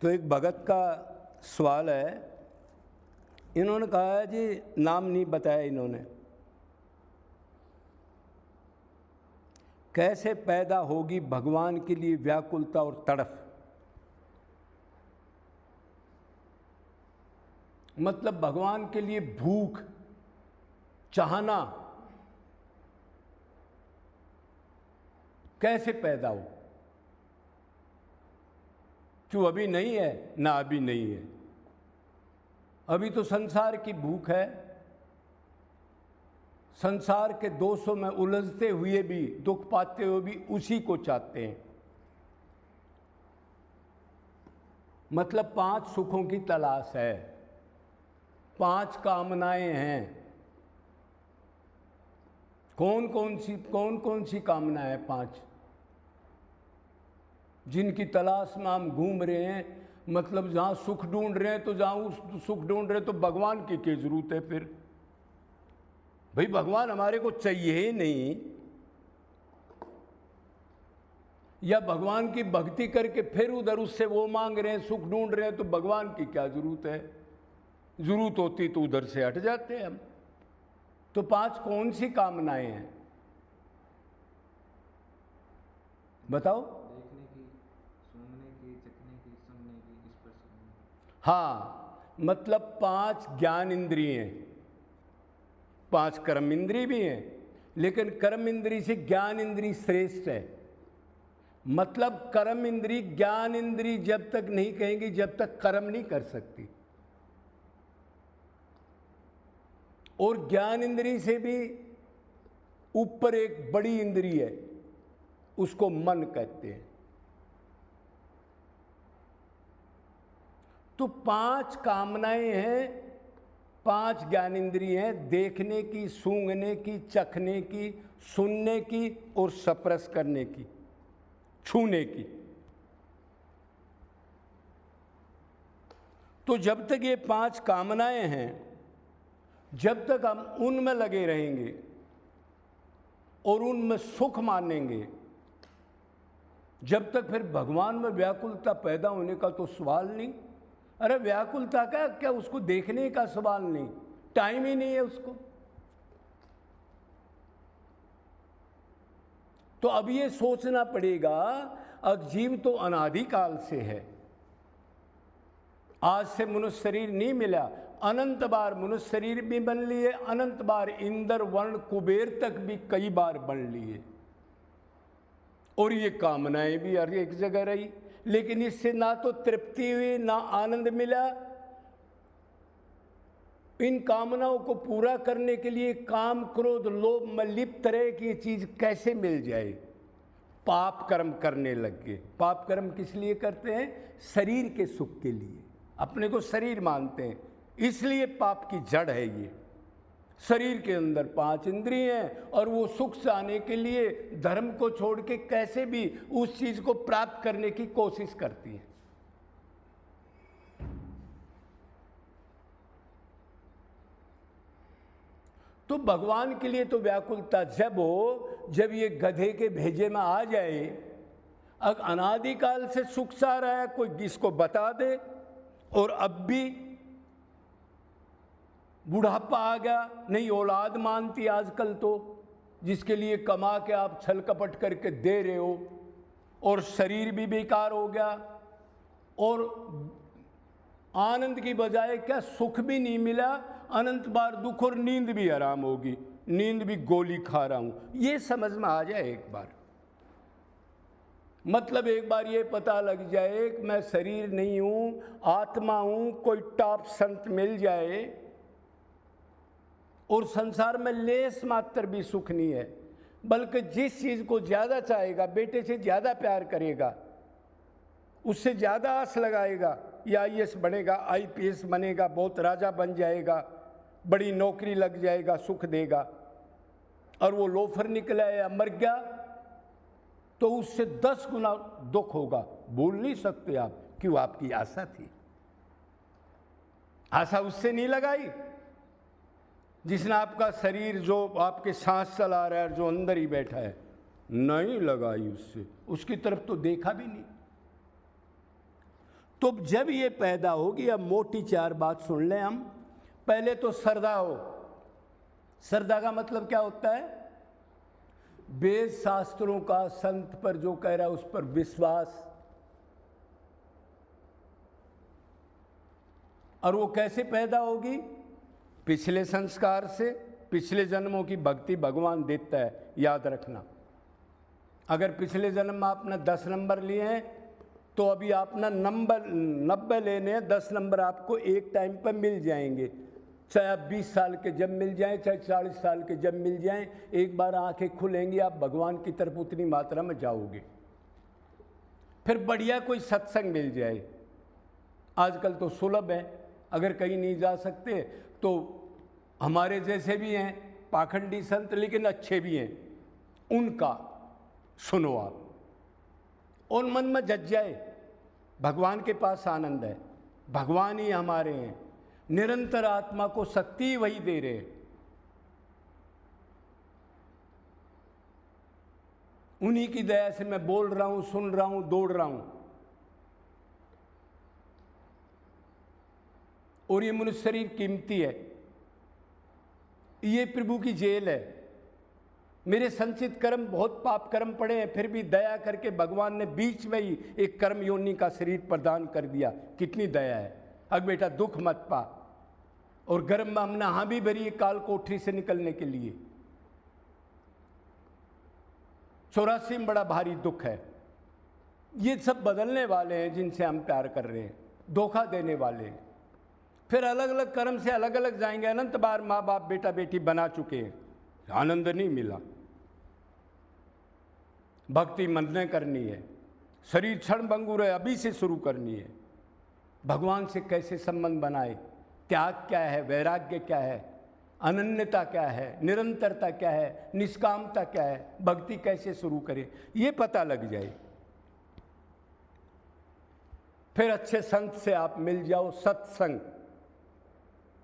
तो एक भगत का सवाल है, इन्होंने कहा है जी, नाम नहीं बताया इन्होंने, कैसे पैदा होगी भगवान के लिए व्याकुलता और तड़फ। मतलब भगवान के लिए भूख, चाहना कैसे पैदा हो। क्यों अभी नहीं है? ना अभी नहीं है, अभी तो संसार की भूख है। संसार के दोषों में उलझते हुए भी, दुख पाते हुए भी उसी को चाहते हैं। मतलब 5 सुखों की तलाश है, 5 कामनाएं हैं। कौन कौन सी कामनाएं हैं? 5 जिनकी तलाश में हम घूम रहे हैं। मतलब जहाँ सुख ढूंढ रहे हैं, तो जहाँ उस सुख ढूंढ रहे हैं तो भगवान की क्या जरूरत है फिर? भाई भगवान हमारे को चाहिए ही नहीं, या भगवान की भक्ति करके फिर उधर उससे वो मांग रहे हैं, सुख ढूंढ रहे हैं, तो भगवान की क्या जरूरत है? जरूरत होती तो उधर से हट जाते हैं हम। तो 5 कौन सी कामनाएं हैं बताओ? देखने की, सूंघने की, चखने की, सुनने की, स्पर्श करने की। हाँ, मतलब 5 ज्ञान इंद्रिय हैं, 5 कर्म इंद्रिय भी हैं, लेकिन कर्म इंद्रिय से ज्ञान इंद्रिय श्रेष्ठ है। मतलब कर्म इंद्रिय ज्ञान इंद्रिय जब तक नहीं कहेंगी, जब तक कर्म नहीं कर सकती। और ज्ञान इंद्रिय से भी ऊपर एक बड़ी इंद्रिय है, उसको मन कहते हैं। तो 5 कामनाएं हैं, 5 ज्ञान इंद्रिय हैं, देखने की, सूंघने की, चखने की, सुनने की और स्पर्श करने की, छूने की। तो जब तक ये 5 कामनाएं हैं, जब तक हम उनमें लगे रहेंगे और उनमें सुख मानेंगे, जब तक फिर भगवान में व्याकुलता पैदा होने का तो सवाल नहीं। अरे व्याकुलता का क्या, उसको देखने का सवाल नहीं, टाइम ही नहीं है उसको। तो अब ये सोचना पड़ेगा, अजीव तो अनादिकाल से है, आज से मनुष्य शरीर नहीं मिला, अनंत बार मनुष्य शरीर भी बन लिए, अनंत बार इंद्र वर्ण कुबेर तक भी कई बार बन लिए, और ये कामनाएं भी हर एक जगह रही, लेकिन इससे ना तो तृप्ति हुई, ना आनंद मिला। इन कामनाओं को पूरा करने के लिए काम, क्रोध, लोभ में लिप्त रहे कि ये चीज कैसे मिल जाए, पाप कर्म करने लग गए। पाप कर्म किस लिए करते हैं? शरीर के सुख के लिए, अपने को शरीर मानते हैं, इसलिए पाप की जड़ है ये। शरीर के अंदर 5 इंद्रिय हैं, और वो सुख से आने के लिए धर्म को छोड़ के कैसे भी उस चीज को प्राप्त करने की कोशिश करती हैं। तो भगवान के लिए तो व्याकुलता जब हो, जब ये गधे के भेजे में आ जाए। अब अनादिकाल से सुख सा रहा है, कोई इसको बता दे, और अब भी बुढ़ापा आ गया, नहीं औलाद मानती आजकल तो, जिसके लिए कमा के आप छल कपट करके दे रहे हो, और शरीर भी बेकार हो गया, और आनंद की बजाय क्या सुख भी नहीं मिला, अनंत बार दुख, और नींद भी हराम होगी, नींद भी गोली खा रहा हूं। ये समझ में आ जाए एक बार, मतलब एक बार ये पता लग जाए कि मैं शरीर नहीं हूं, आत्मा हूं। कोई टॉप संत मिल जाए और संसार में लेस मात्र भी सुख नहीं है, बल्कि जिस चीज को ज्यादा चाहेगा, बेटे से ज्यादा प्यार करेगा, उससे ज्यादा आस लगाएगा, या आईएएस बनेगा, आईपीएस बनेगा, बहुत राजा बन जाएगा, बड़ी नौकरी लग जाएगा, सुख देगा, और वो लोफर निकला या मर गया तो उससे 10 गुना दुख होगा। भूल नहीं सकते आप, क्यों? आपकी आशा थी, आशा उससे नहीं लगाई जिसने आपका शरीर, जो आपके सांस चला रहा है, जो अंदर ही बैठा है, नहीं लगाई उससे, उसकी तरफ तो देखा भी नहीं। तो जब ये पैदा होगी, अब मोटी चार बात सुन लें हम। पहले तो श्रद्धा हो। श्रद्धा का मतलब क्या होता है? वेद शास्त्रों का संत पर जो कह रहा है उस पर विश्वास। और वो कैसे पैदा होगी? पिछले संस्कार से। पिछले जन्मों की भक्ति भगवान देता है, याद रखना। अगर पिछले जन्म में आपने 10 नंबर लिए हैं तो अभी आपने 90 लेने हैं। 10 नंबर आपको एक टाइम पर मिल जाएंगे, चाहे आप 20 साल के जब मिल जाएं, चाहे 40 साल के जब मिल जाएं। एक बार आंखें खुलेंगी, आप भगवान की तरफ उतनी मात्रा में जाओगे। फिर बढ़िया कोई सत्संग मिल जाए। आजकल तो सुलभ है, अगर कहीं नहीं जा सकते तो हमारे जैसे भी हैं पाखंडी संत, लेकिन अच्छे भी हैं, उनका सुनो आप, और मन में जज जाए। भगवान के पास आनंद है, भगवान ही हमारे हैं, निरंतर आत्मा को शक्ति वही दे रहे हैं। उन्हीं की दया से मैं बोल रहा हूं, सुन रहा हूं, दौड़ रहा हूं। और ये मनुष्य शरीर कीमती है, ये प्रभु की जेल है। मेरे संचित कर्म, बहुत पाप कर्म पड़े हैं, फिर भी दया करके भगवान ने बीच में ही एक कर्म योनि का शरीर प्रदान कर दिया। कितनी दया है। अब बेटा दुख मत पा। और गर्भ में हमने हाँ भी भरी काल कोठरी से निकलने के लिए। 84 में बड़ा भारी दुख है। ये सब बदलने वाले हैं जिनसे हम प्यार कर रहे हैं, धोखा देने वाले हैं। फिर अलग अलग कर्म से अलग अलग जाएंगे। अनंत बार माँ बाप बेटा बेटी बना चुके हैं, आनंद नहीं मिला। भक्ति मन ने करनी है, शरीर क्षण भंगुर है, अभी से शुरू करनी है। भगवान से कैसे संबंध बनाए, त्याग क्या है, वैराग्य क्या है, अनन्यता क्या है, निरंतरता क्या है, निष्कामता क्या है, भक्ति कैसे शुरू करें, ये पता लग जाए। फिर अच्छे संत से आप मिल जाओ। सत्संग,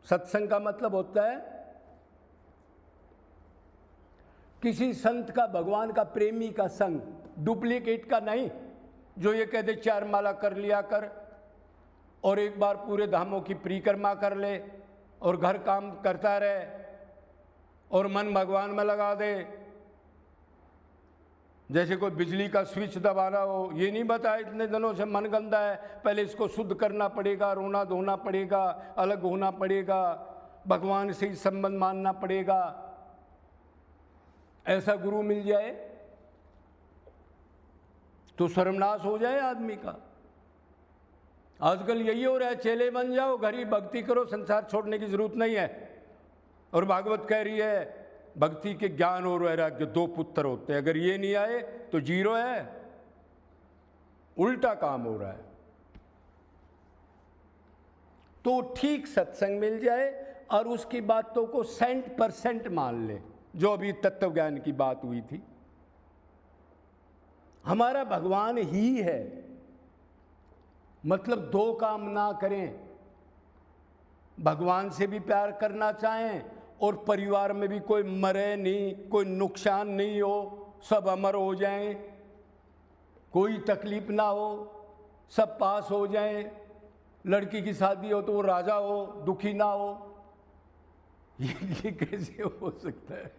सत्संग का मतलब होता है किसी संत का, भगवान का प्रेमी का संग, डुप्लीकेट का नहीं, जो ये कहते 4 माला कर लिया कर और एक बार पूरे धामों की परिक्रमा कर ले और घर काम करता रहे और मन भगवान में लगा दे, जैसे कोई बिजली का स्विच दबाना हो। ये नहीं बताया इतने दिनों से मन गंदा है, पहले इसको शुद्ध करना पड़ेगा, रोना धोना पड़ेगा, अलग होना पड़ेगा, भगवान से ही संबंध मानना पड़ेगा। ऐसा गुरु मिल जाए तो सर्वनाश हो जाए आदमी का। आजकल यही हो रहा है, चेले बन जाओ, घर ही भक्ति करो, संसार छोड़ने की जरूरत नहीं है। और भागवत कह रही है भक्ति के ज्ञान और वैराग्य 2 पुत्र होते हैं, अगर ये नहीं आए तो 0 है। उल्टा काम हो रहा है। तो ठीक सत्संग मिल जाए और उसकी बातों को 100% मान ले, जो अभी तत्व ज्ञान की बात हुई थी। हमारा भगवान ही है, मतलब 2 काम ना करें, भगवान से भी प्यार करना चाहें और परिवार में भी कोई मरे नहीं, कोई नुकसान नहीं हो, सब अमर हो जाएं, कोई तकलीफ ना हो, सब पास हो जाएं। लड़की की शादी हो तो वो राजा हो, दुखी ना हो। ये कैसे हो सकता है?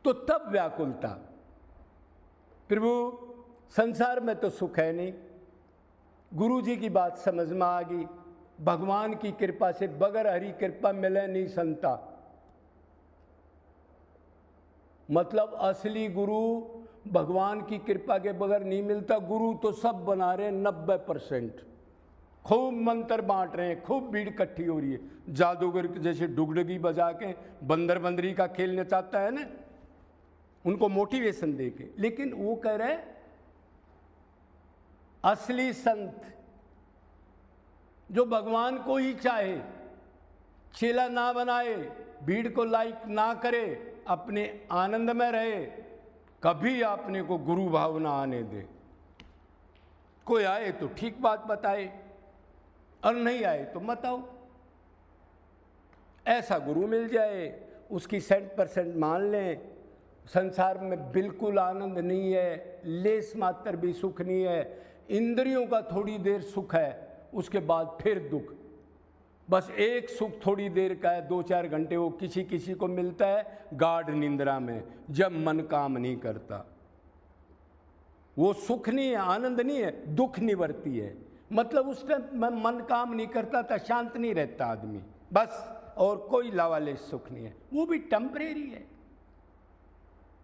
तो तब व्याकुलता, प्रभु संसार में तो सुख है नहीं। गुरु जी की बात समझ में आ गई, भगवान की कृपा से, बगैर हरि कृपा मिले नहीं संता। मतलब असली गुरु भगवान की कृपा के बगैर नहीं मिलता। गुरु तो सब बना रहे हैं 90%, खूब मंत्र बांट रहे हैं, खूब भीड़ इकट्ठी हो रही है। जादूगर जैसे डुगडुगी बजा के बंदर बंदरी का खेल नचाता है ना, उनको मोटिवेशन दे के। लेकिन वो कह रहे असली संत जो भगवान को ही चाहे, चेला ना बनाए, भीड़ को लाइक ना करे, अपने आनंद में रहे, कभी आपने को गुरु भावना आने दे। कोई आए तो ठीक बात बताए और नहीं आए तो मत आओ। ऐसा गुरु मिल जाए, उसकी 100% मान लें, संसार में बिल्कुल आनंद नहीं है, लेस मात्र भी सुख नहीं है। इंद्रियों का थोड़ी देर सुख है, उसके बाद फिर दुख। बस एक सुख थोड़ी देर का है, 2-4 घंटे, वो किसी किसी को मिलता है गाढ़ निंद्रा में, जब मन काम नहीं करता। वो सुख नहीं है, आनंद नहीं है, दुख निवर्ती है। मतलब उस टाइम मन काम नहीं करता था, शांत नहीं रहता आदमी, बस, और कोई लावाले सुख नहीं है, वो भी टेम्परेरी है।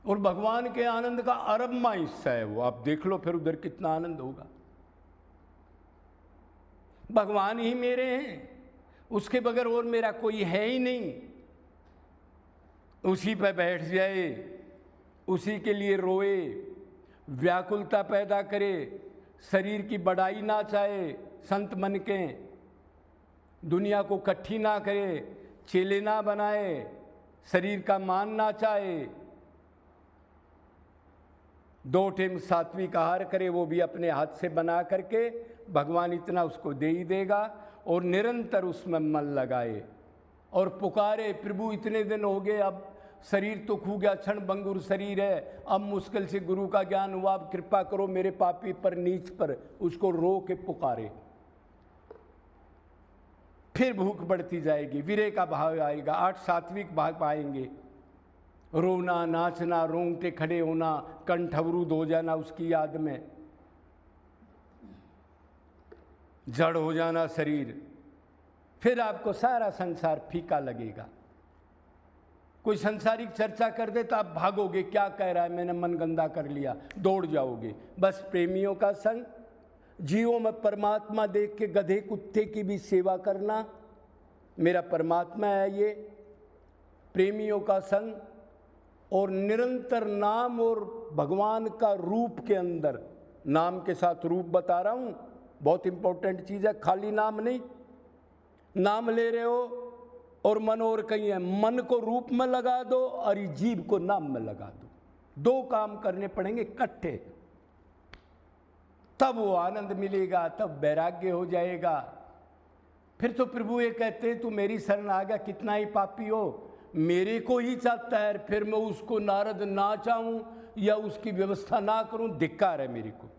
और भगवान के आनंद का अरबमा हिस्सा है वो, आप देख लो फिर उधर कितना आनंद होगा। भगवान ही मेरे हैं, उसके बगैर और मेरा कोई है ही नहीं। उसी पे बैठ जाए, उसी के लिए रोए, व्याकुलता पैदा करे, शरीर की बड़ाई ना चाहे, संत मन के, दुनिया को इकट्ठी ना करे, चेले ना बनाए, शरीर का मान ना चाहे, 2 टाइम सात्विक आहार करे, वो भी अपने हाथ से बना करके, भगवान इतना उसको दे ही देगा। और निरंतर उसमें मन लगाए और पुकारे, प्रभु इतने दिन हो गए, अब शरीर तो खू गया, क्षण भंगुर शरीर है, अब मुश्किल से गुरु का ज्ञान हुआ, अब कृपा करो मेरे पापी पर, नीच पर, उसको रो के पुकारे। फिर भूख बढ़ती जाएगी, विरह का भाव आएगा, 8 सात्विक भाग पाएंगे, रोना, नाचना, रोंगटे खड़े होना, कंठ अवरुद्ध हो जाना उसकी याद में, जड़ हो जाना शरीर। फिर आपको सारा संसार फीका लगेगा। कोई संसारिक चर्चा कर दे तो आप भागोगे, क्या कह रहा है, मैंने मन गंदा कर लिया, दौड़ जाओगे। बस प्रेमियों का संग, जीवों में परमात्मा देख के गधे कुत्ते की भी सेवा करना, मेरा परमात्मा है ये, प्रेमियों का संग, और निरंतर नाम और भगवान का रूप के अंदर, नाम के साथ रूप बता रहा हूँ, बहुत इंपॉर्टेंट चीज़ है, खाली नाम नहीं। नाम ले रहे हो और मन और कहीं है, मन को रूप में लगा दो और जीव को नाम में लगा दो, 2 काम करने पड़ेंगे इकट्ठे, तब वो आनंद मिलेगा, तब वैराग्य हो जाएगा। फिर तो प्रभु ये कहते हैं, तू मेरी शरण आ गया, कितना ही पापी हो, मेरे को ही चाहता है, फिर मैं उसको नारद ना चाहूं या उसकी व्यवस्था ना करूं, धिक्कार है मेरे को।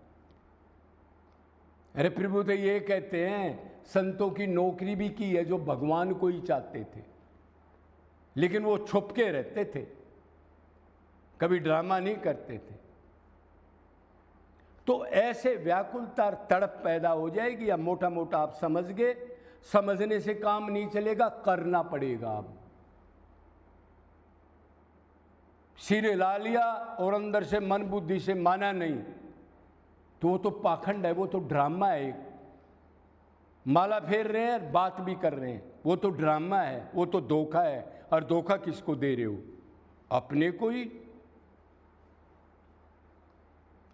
अरे प्रभु तो ये कहते हैं, संतों की नौकरी भी की है जो भगवान को ही चाहते थे, लेकिन वो छुप के रहते थे, कभी ड्रामा नहीं करते थे। तो ऐसे व्याकुलता तड़प पैदा हो जाएगी। या मोटा मोटा आप समझ गए, समझने से काम नहीं चलेगा, करना पड़ेगा। अब सिरे ला लिया और अंदर से मन बुद्धि से माना नहीं, तो वो तो पाखंड है, वो तो ड्रामा है। माला फेर रहे हैं, बात भी कर रहे हैं, वो तो ड्रामा है, वो तो धोखा है। और धोखा किसको दे रहे हो? अपने को ही।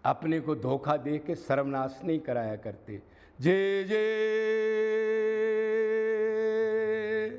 अपने को धोखा दे के सर्वनाश नहीं कराया करते। जय जय